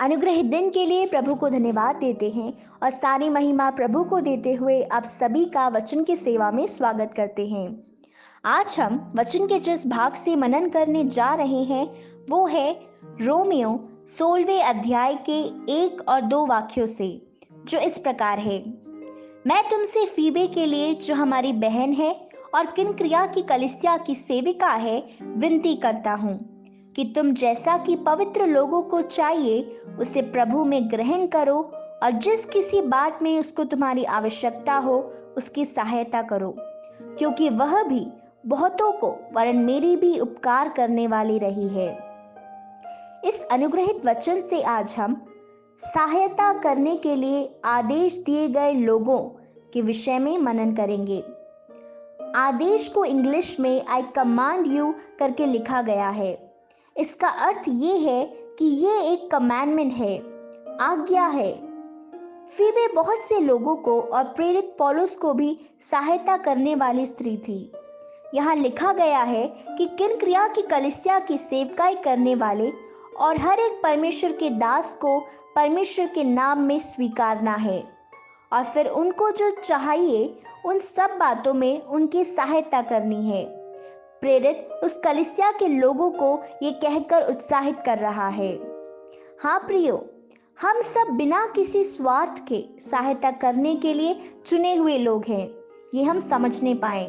अनुग्रहित दिन के लिए प्रभु को धन्यवाद देते हैं और सारी महिमा प्रभु को देते हुए आप सभी का वचन की सेवा में स्वागत करते हैं। आज हम वचन के जिस भाग से मनन करने जा रहे हैं वो है रोमियो 16वें अध्याय के 1 और 2 वाक्यों से, जो इस प्रकार है। मैं तुमसे फीबे के लिए, जो हमारी बहन है और किंक्रिया की कलीसिया की सेविका है, विनती करता हूँ कि तुम जैसा कि पवित्र लोगों को चाहिए उसे प्रभु में ग्रहण करो, और जिस किसी बात में उसको तुम्हारी आवश्यकता हो उसकी सहायता करो, क्योंकि वह भी बहुतों को वरन मेरी भी उपकार करने वाली रही है। इस अनुग्रहित वचन से आज हम सहायता करने के लिए आदेश दिए गए लोगों के विषय में मनन करेंगे। आदेश को इंग्लिश में आई कमांड यू करके लिखा गया है। इसका अर्थ ये है कि ये एक कमांडमेंट है, आज्ञा है। फीबे बहुत से लोगों को और प्रेरित पौलुस को भी सहायता करने वाली स्त्री थी। यहाँ लिखा गया है कि किंक्रिया की कलीसिया की सेवकाई करने वाले और हर एक परमेश्वर के दास को परमेश्वर के नाम में स्वीकारना है, और फिर उनको जो चाहिए उन सब बातों में उनकी सहायता करनी है। प्रेरित उस कलीसिया के लोगों को ये कहकर उत्साहित कर रहा है। हाँ प्रियो, हम सब बिना किसी स्वार्थ के सहायता करने के लिए चुने हुए लोग हैं, ये हम समझने पाए।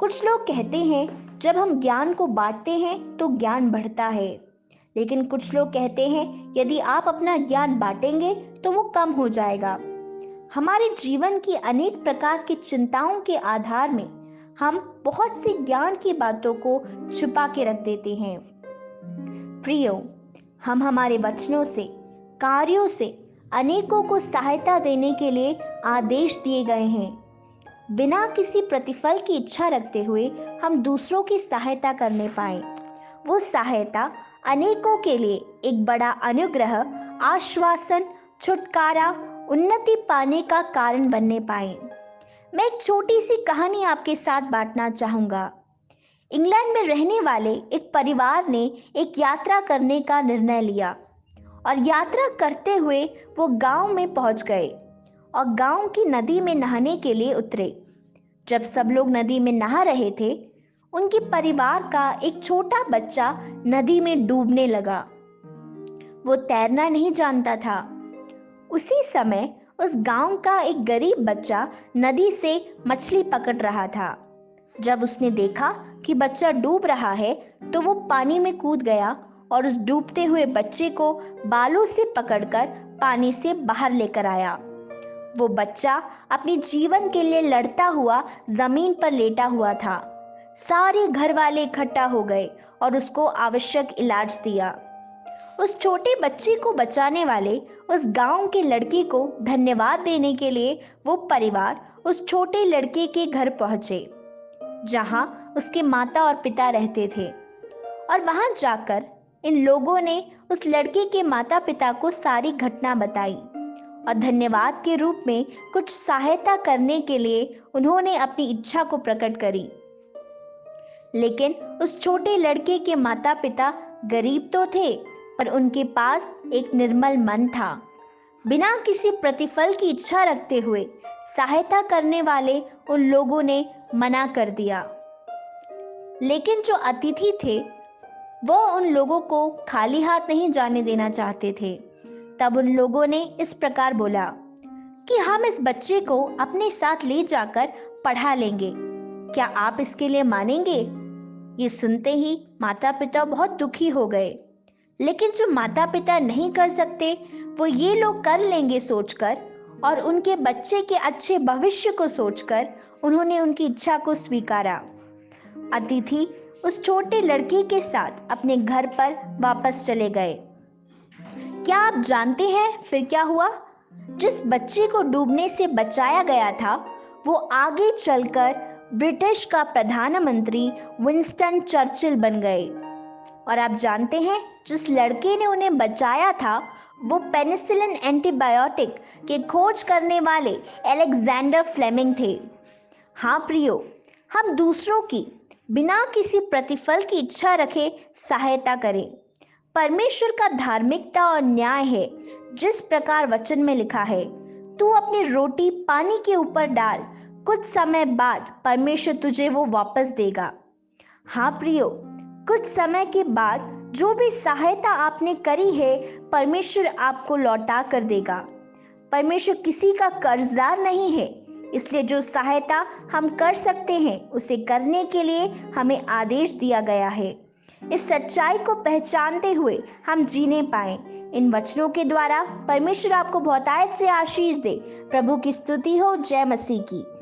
कुछ लोग कहते हैं जब हम ज्ञान को बांटते हैं तो ज्ञान बढ़ता है, लेकिन कुछ लोग कहते हैं यदि आप अपना ज्ञान बांटेंगे तो वो कम हो जाएगा। हमारे जीवन की अनेक प्रकार की चिंताओं के आधार में हम बहुत सी ज्ञान की बातों को छुपा के रख देते हैं। प्रियो, हम हमारे वचनों से, कार्यों से अनेकों को सहायता देने के लिए आदेश दिए गए हैं। बिना किसी प्रतिफल की इच्छा रखते हुए हम दूसरों की सहायता करने पाए। वो सहायता अनेकों के लिए एक बड़ा अनुग्रह, आश्वासन, छुटकारा, उन्नति पाने का कारण बनने पाए। मैं एक छोटी सी कहानी आपके साथ बांटना चाहूँगा। इंग्लैंड में रहने वाले एक परिवार ने एक यात्रा करने का निर्णय लिया और यात्रा करते हुए वो गांव में पहुंच गए और गांव की नदी में नहाने के लिए उतरे। जब सब लोग नदी में नहा रहे थे, उनके परिवार का एक छोटा बच्चा नदी में डूबने लगा। वो तैरना नहीं जानता था। उसी समय उस गांव का एक गरीब बच्चा नदी से मछली पकड़ रहा था। जब उसने देखा कि बच्चा डूब रहा है तो वो पानी में कूद गया और उस डूबते हुए बच्चे को बालों से पकड़कर पानी से बाहर लेकर आया। वो बच्चा अपने जीवन के लिए लड़ता हुआ जमीन पर लेटा हुआ था। सारे घर वाले इकट्ठा हो गए और उसको आवश्यक इलाज दिया। उस छोटे बच्चे को बचाने वाले उस गांव के लड़के को धन्यवाद देने के लिए वो परिवार उस छोटे लड़के के घर पहुंचे, जहां उसके माता और पिता रहते थे। और वहां जाकर इन लोगों ने उस लड़के के माता पिता को सारी घटना बताई और धन्यवाद के रूप में कुछ सहायता करने के लिए उन्होंने अपनी इच्छा को प्रकट करी। लेकिन उस छोटे लड़के के माता पिता गरीब तो थे, पर उनके पास एक निर्मल मन था। बिना किसी प्रतिफल की इच्छा रखते हुए सहायता करने वाले उन लोगों ने मना कर दिया। लेकिन जो अतिथि थे वो उन लोगों को खाली हाथ नहीं जाने देना चाहते थे। तब उन लोगों ने इस प्रकार बोला कि हम इस बच्चे को अपने साथ ले जाकर पढ़ा लेंगे, क्या आप इसके लिए मानेंगे? ये सुनते ही माता पिता बहुत दुखी हो गए, लेकिन जो माता पिता नहीं कर सकते वो ये लोग कर लेंगे सोचकर और उनके बच्चे के अच्छे भविष्य को सोचकर उन्होंने उनकी इच्छा को स्वीकारा। अतिथि उस छोटे लड़के के साथ अपने घर पर वापस चले गए। क्या आप जानते हैं फिर क्या हुआ? जिस बच्चे को डूबने से बचाया गया था वो आगे चलकर ब्रिटिश का प्रधानमंत्री विंस्टन चर्चिल बन गए। और आप जानते हैं जिस लड़के ने उन्हें बचाया था वो पेनिसिलिन एंटीबायोटिक के खोज करने वाले अलेक्जेंडर फ्लेमिंग थे। हाँ प्रियो, हम दूसरों की बिना किसी प्रतिफल की इच्छा रखे सहायता करें। परमेश्वर का धार्मिकता और न्याय है। जिस प्रकार वचन में लिखा है, तू अपनी रोटी पानी के ऊपर डाल, कुछ समय बाद परमेश्वर तुझे वो वापस देगा। हाँ प्रियो, कुछ समय के बाद जो भी सहायता आपने करी है, परमेश्वर आपको लौटा कर देगा। परमेश्वर किसी का कर्जदार नहीं है, इसलिए जो सहायता हम कर सकते हैं उसे करने के लिए हमें आदेश दिया गया है। इस सच्चाई को पहचानते हुए हम जीने पाए। इन वचनों के द्वारा परमेश्वर आपको बहुतायत से आशीष दे। प्रभु की स्तुति हो। जय मसीह की।